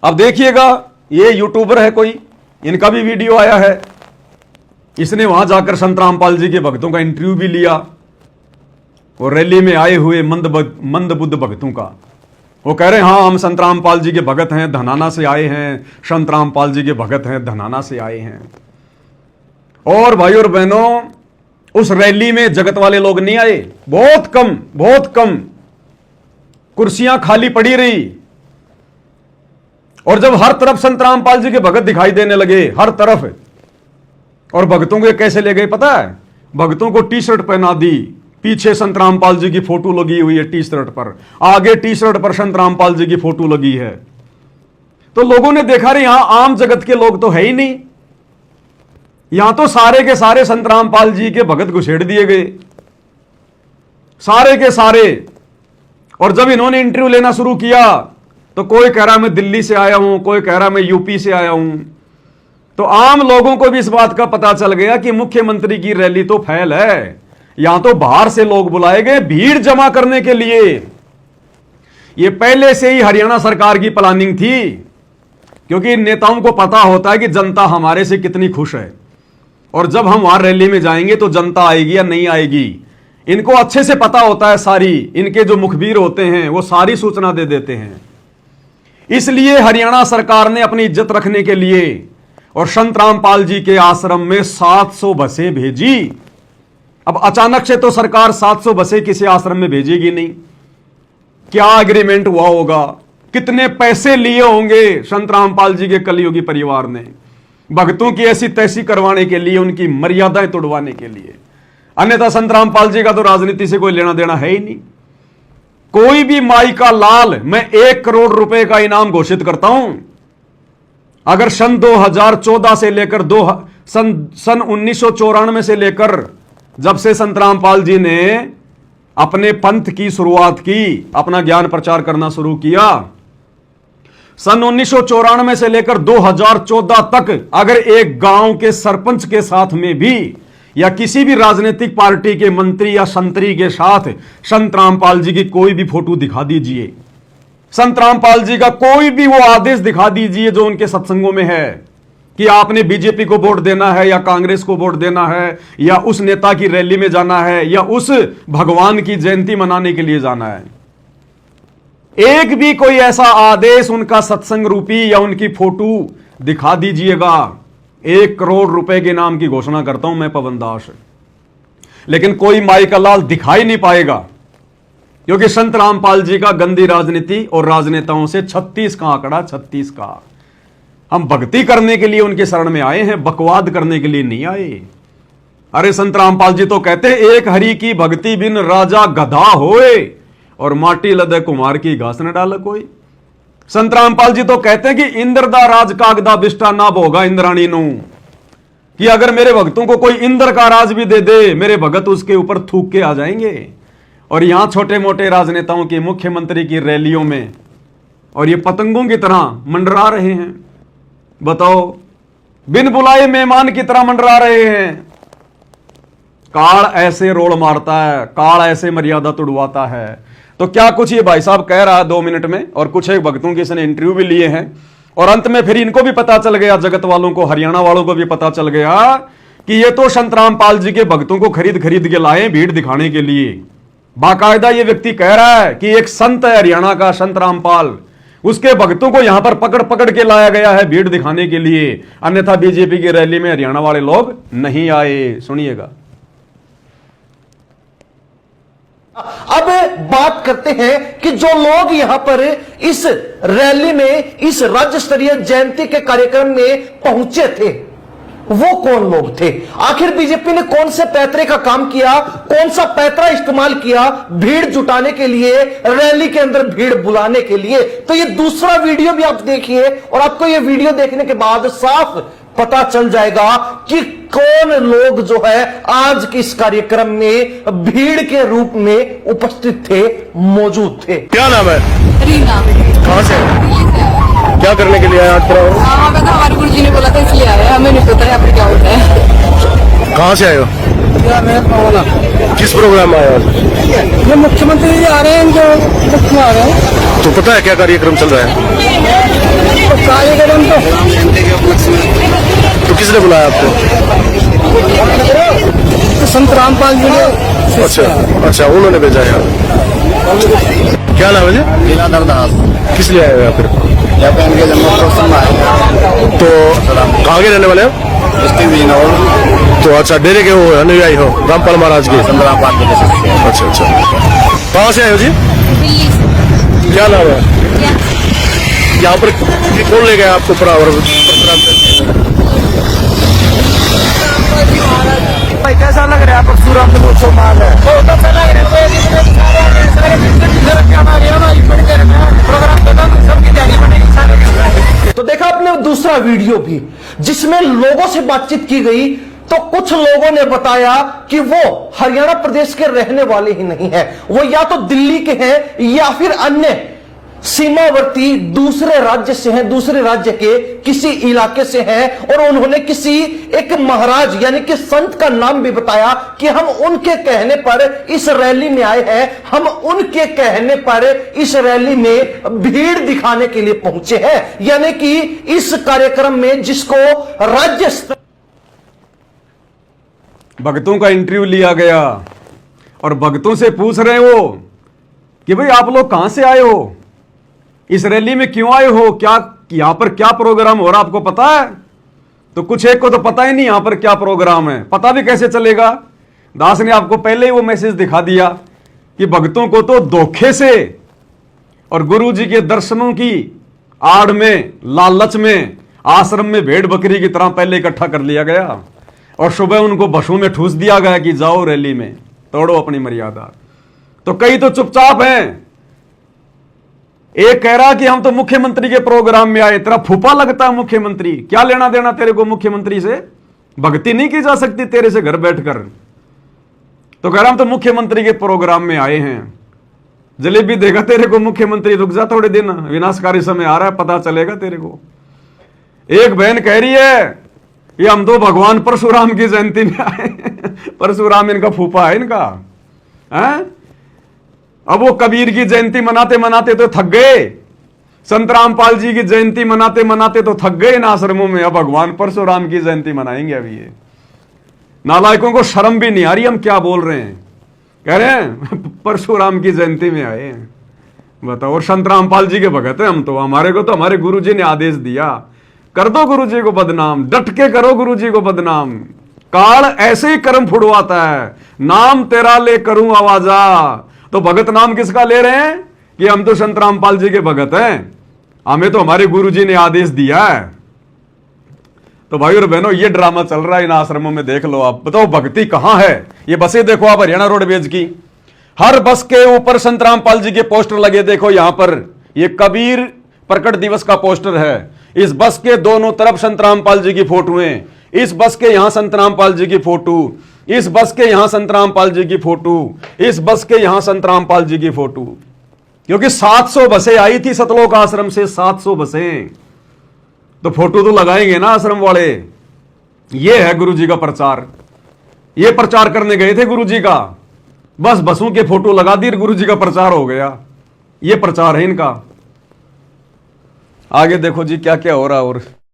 अब देखिएगा, ये यूट्यूबर है कोई, इनका भी वीडियो आया है। इसने वहां जाकर संत रामपाल जी के भक्तों का इंटरव्यू भी लिया और रैली में आए हुए मंद बुद्ध भक्तों का वो कह रहे हैं हाँ हम संत रामपाल जी के भगत हैं, धनाना से आए हैं, संत रामपाल जी के भगत हैं, धनाना से आए हैं। और भाई और बहनों, उस रैली में जगत वाले लोग नहीं आए, बहुत कम कुर्सियां खाली पड़ी रही। और जब हर तरफ संत रामपाल जी के भगत दिखाई देने लगे, हर तरफ, और भक्तों को कैसे ले गए पता है? भक्तों को टी शर्ट पहना दी, पीछे संत रामपाल जी की फोटो लगी हुई है टी शर्ट पर, आगे टी शर्ट पर संत रामपाल जी की फोटो लगी है। तो लोगों ने देखा रे यहां आम जगत के लोग तो है ही नहीं, यहां तो सारे के सारे संत रामपाल जी के भगत घुसेड़ दिए गए, सारे के सारे। और जब इन्होंने इंटरव्यू लेना शुरू किया तो कोई कह रहा मैं दिल्ली से आया हूं, कोई कह रहा मैं यूपी से आया हूं। तो आम लोगों को भी इस बात का पता चल गया कि मुख्यमंत्री की रैली तो फैल है, यहां तो बाहर से लोग बुलाए गए भीड़ जमा करने के लिए। यह पहले से ही हरियाणा सरकार की प्लानिंग थी, क्योंकि नेताओं को पता होता है कि जनता हमारे से कितनी खुश है, और जब हम वहां रैली में जाएंगे तो जनता आएगी या नहीं आएगी, इनको अच्छे से पता होता है। सारी इनके जो मुखबिर होते हैं वो सारी सूचना दे देते हैं। इसलिए हरियाणा सरकार ने अपनी इज्जत रखने के लिए और संत रामपाल जी के आश्रम में 700 बसें भेजी। अब अचानक से तो सरकार 700 बसें किसी आश्रम में भेजेगी नहीं। क्या एग्रीमेंट हुआ होगा, कितने पैसे लिए होंगे संत रामपाल जी के कलयुगी परिवार ने भक्तों की ऐसी तैसी करवाने के लिए, उनकी मर्यादाएं तोड़वाने के लिए। अन्यथा संत रामपाल जी का तो राजनीति से कोई लेना देना है ही नहीं। कोई भी माई का लाल मैं 1 करोड़ रुपए का इनाम घोषित करता हूं अगर सन 2014 से लेकर सन 1994 से लेकर जब से संत रामपाल जी ने अपने पंथ की शुरुआत की, अपना ज्ञान प्रचार करना शुरू किया, सन 1994 से लेकर 2014 तक अगर एक गांव के सरपंच के साथ में भी या किसी भी राजनीतिक पार्टी के मंत्री या संतरी के साथ संत रामपाल जी की कोई भी फोटो दिखा दीजिए, संत रामपाल जी का कोई भी वो आदेश दिखा दीजिए जो उनके सत्संगों में है कि आपने बीजेपी को वोट देना है या कांग्रेस को वोट देना है या उस नेता की रैली में जाना है या उस भगवान की जयंती मनाने के लिए जाना है, एक भी कोई ऐसा आदेश उनका सत्संग रूपी या उनकी फोटो दिखा दीजिएगा, 1 करोड़ रुपए के नाम की घोषणा करता हूं मैं पवन दास। लेकिन कोई माई का लाल दिखाई नहीं पाएगा, क्योंकि संत रामपाल जी का गंदी राजनीति और राजनेताओं से 36 का आंकड़ा, 36 का। हम भक्ति करने के लिए उनके शरण में आए हैं, बकवाद करने के लिए नहीं आए। अरे संत रामपाल जी तो कहते हैं एक हरि की भक्ति बिन राजा गधा होए और माटी लदे कुमार की घास न डाले कोई। संत रामपाल जी तो कहते हैं कि इंद्र दा राज कागदा बिष्टा ना भोगा इंद्राणी नू, कि अगर मेरे भक्तों को कोई इंद्र का राज भी दे दे मेरे भगत उसके ऊपर थूक के आ जाएंगे। और यहां छोटे मोटे राजनेताओं की, मुख्यमंत्री की रैलियों में और ये पतंगों की तरह मंडरा रहे हैं। बताओ, बिन बुलाए मेहमान की तरह मंडरा रहे हैं। काल ऐसे रोल मारता है, काल ऐसे मर्यादा तुड़वाता है। तो क्या कुछ ये भाई साहब कह रहा है 2 मिनट में, और कुछ एक भक्तों के इसने इंटरव्यू भी लिए हैं, और अंत में फिर इनको भी पता चल गया, जगत वालों को, हरियाणा वालों को भी पता चल गया कि ये तो संत रामपाल जी के भक्तों को खरीद खरीद के लाए भीड़ दिखाने के लिए। बाकायदा ये व्यक्ति कह रहा है कि एक संत है हरियाणा का, संत रामपाल, उसके भक्तों को यहां पर पकड़ पकड़ के लाया गया है भीड़ दिखाने के लिए, अन्यथा बीजेपी की रैली में हरियाणा वाले लोग नहीं आए। सुनिएगा। अब बात करते हैं कि जो लोग यहां पर इस रैली में, इस राज्य स्तरीय जयंती के कार्यक्रम में पहुंचे थे, वो कौन लोग थे? आखिर बीजेपी ने कौन से पैतरे का काम किया, कौन सा पैतरा इस्तेमाल किया भीड़ जुटाने के लिए, रैली के अंदर भीड़ बुलाने के लिए? तो ये दूसरा वीडियो भी आप देखिए और आपको ये वीडियो देखने के बाद साफ पता चल जाएगा कि कौन लोग जो है आज के इस कार्यक्रम में भीड़ के रूप में उपस्थित थे, मौजूद थे। क्या नाम है? रीना। कहाँ से? क्या करने के लिए आए आज? हमें तो हमारे गुरु जी ने बोला था इसलिए आए, हमें नहीं पता यहाँ पर क्या होता है। कहाँ से आए हो? किस प्रोग्राम में आए हो? ये मुख्यमंत्री जी आ रहे हैं, जो मुख्य आ रहे हैं। तो पता है क्या कार्यक्रम चल रहा है? कार्यक्रम तो किसने बुलाया आपको? संत रामपाल जी ने। अच्छा अच्छा, उन्होंने भेजा यहाँ। क्या नाम है जी? लीलाधर दास। किस लिए आए हो यहाँ फिर? यहाँ पे इनके जन्मोत्सव में आए। तो कहाँ के रहने वाले हो? डिस्ट्रिक्ट बिजनौर। तो अच्छा, डेरे के हो अनुयायी हो रामपाल महाराज के? संत रामपाल जी। अच्छा अच्छा, कहाँ से आए हो जी? दिल्ली से। क्या नाम है? यहाँ पर कौन ले गया आपको? भाई कैसा लग रहा है परशुराम जन्मोत्सव मान है? बहुत अच्छा लग रहा है। तो देखा आपने दूसरा वीडियो भी जिसमें लोगों से बातचीत की गई, तो कुछ लोगों ने बताया कि वो हरियाणा प्रदेश के रहने वाले ही नहीं है, वो या तो दिल्ली के हैं या फिर अन्य सीमावर्ती दूसरे राज्य से हैं, दूसरे राज्य के किसी इलाके से हैं। और उन्होंने किसी एक महाराज यानी कि संत का नाम भी बताया कि हम उनके कहने पर इस रैली में आए हैं, हम उनके कहने पर इस रैली में भीड़ दिखाने के लिए पहुंचे हैं। यानी कि इस कार्यक्रम में जिसको राज्य स्तर भक्तों का इंटरव्यू लिया गया और भक्तों से पूछ रहे हो कि भाई आप लोग कहां से आए हो, इस रैली में क्यों आए हो, क्या यहां पर क्या प्रोग्राम हो रहा आपको पता है? तो कुछ एक को तो पता ही नहीं यहां पर क्या प्रोग्राम है, पता भी कैसे चलेगा? दास ने आपको पहले ही वो मैसेज दिखा दिया कि भक्तों को तो धोखे से और गुरु जी के दर्शनों की आड़ में, लालच में, आश्रम में भेड़ बकरी की तरह पहले इकट्ठा कर लिया गया और सुबह उनको बसों में ठूस दिया गया कि जाओ रैली में, तोड़ो अपनी मर्यादा। तो कई तो चुपचाप हैं। एक कह रहा कि हम तो मुख्यमंत्री के प्रोग्राम में आए। तेरा फूफा लगता है मुख्यमंत्री, क्या लेना देना तेरे को मुख्यमंत्री से? भक्ति नहीं की जा सकती तेरे से घर बैठकर? तो कह रहा हम तो मुख्यमंत्री के प्रोग्राम में आए हैं। जलेबी देगा तेरे को मुख्यमंत्री, रुक जा थोड़े दिन, विनाशकारी समय आ रहा है, पता चलेगा तेरे को। एक बहन कह रही है ये हम तो भगवान परशुराम की जयंती में आए। परशुराम इनका फूफा है इनका, है? अब वो कबीर की जयंती मनाते मनाते तो थक गए, संत रामपाल जी की जयंती मनाते मनाते तो थक गए इन आश्रमों में, अब भगवान परशुराम की जयंती मनाएंगे। अभी ये नालायकों को शर्म भी नहीं आ रही हम क्या बोल रहे हैं। कह रहे हैं परशुराम की जयंती में आए हैं, बताओ। और संत रामपाल जी के भगत हैं हम तो, हमारे को तो हमारे गुरु जी ने आदेश दिया, कर दो गुरु जी को बदनाम, डट के करो गुरु जी को बदनाम। काल ऐसे ही कर्म फुड़वाता है, नाम तेरा ले करूं आवाजा। तो भगत नाम किसका ले रहे हैं कि हम तो संत रामपाल जी के भगत हैं, हमें तो हमारे गुरु जी ने आदेश दिया है। तो भाई और बहनों, ये ड्रामा चल रहा है इन आश्रमों में, देख लो आप। बताओ भक्ति कहां है? ये बसें देखो आप हरियाणा रोडवेज की, हर बस के ऊपर संत रामपाल जी के पोस्टर लगे। देखो यहां पर ये कबीर प्रकट दिवस का पोस्टर है, इस बस के दोनों तरफ संत रामपाल जी की फोटो है, इस बस के यहां संत रामपाल जी की फोटो, इस बस के यहां संत रामपाल जी की फोटो, इस बस के यहां संत रामपाल जी की फोटो। क्योंकि 700 बसें आई थी सतलोक आश्रम से, 700 बसें, तो फोटो तो लगाएंगे ना आश्रम वाले। ये है गुरु जी का प्रचार, ये प्रचार करने गए थे गुरु जी का, बस बसों के फोटो लगा दी, गुरु जी का प्रचार हो गया। ये प्रचार है इनका। आगे देखो जी क्या क्या हो रहा। और